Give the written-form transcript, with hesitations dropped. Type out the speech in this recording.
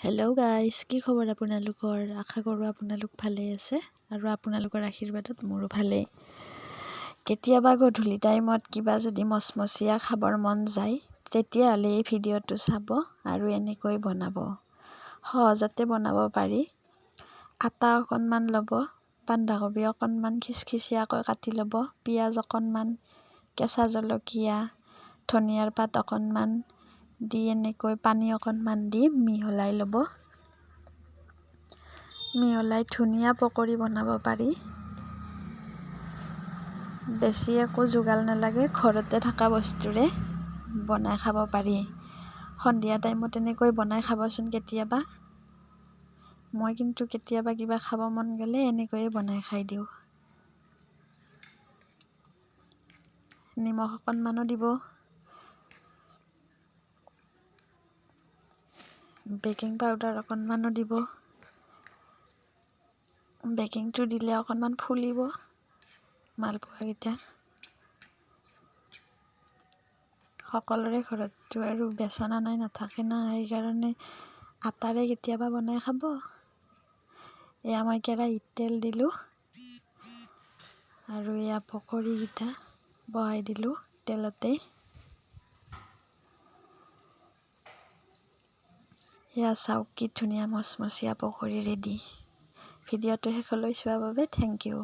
Hello' guys, কি খবৰ আপোনালোকৰ? আশা কৰোঁ আপোনালোক ভালেই আছে আৰু আপোনালোকৰ আশীৰ্বাদত মোৰো ভালেই। কেতিয়াবা গধূলি টাইমত কিবা যদি মচমচীয়া খাবৰ মন যায়, তেতিয়াহ'লে এই ভিডিঅ'টো চাব আৰু এনেকৈ বনাব। সহজতে বনাব পাৰি। আটা অকণমান ল'ব, বন্ধাকবি অকণমান খিচখিচীয়াকৈ কাটি ল'ব, পিঁয়াজ অকণমান, কেঁচা জলকীয়া, ধনিয়াৰ পাত অকণমান দি এনেকৈ পানী অকণমান দি মিহলাই ল'ব। মিহলাই ধুনীয়া পকৰি বনাব পাৰি। বেছি একো যোগাৰ নালাগে, ঘৰতে থকা বস্তুৰে বনাই খাব পাৰি। সন্ধিয়া টাইমত এনেকৈ বনাই খাবচোন কেতিয়াবা। মই কিন্তু কেতিয়াবা কিবা খাব মন গ'লে এনেকৈয়ে বনাই খাই দিওঁ। নিমখ অকণমানো দিব। বেকিং পাউডাৰ অকণমানো দিব। বেকিংটো দিলে অকণমান ফুলিব মালপোৱাকেইটা। সকলোৰে ঘৰততো আৰু বেচন আনাই নাথাকে না, সেইকাৰণে আটাৰে কেতিয়াবা বনাই খাব। এয়া মই কেৰাহীত তেল দিলোঁ আৰু এয়া পকৰিকেইটা বহাই দিলোঁ তেলতে। এয়া চাওক কি ধুনীয়া মচমচীয়া পকৰি ৰেডি। ভিডিঅ'টো শেষলৈ চোৱাৰ বাবে থেংক ইউ।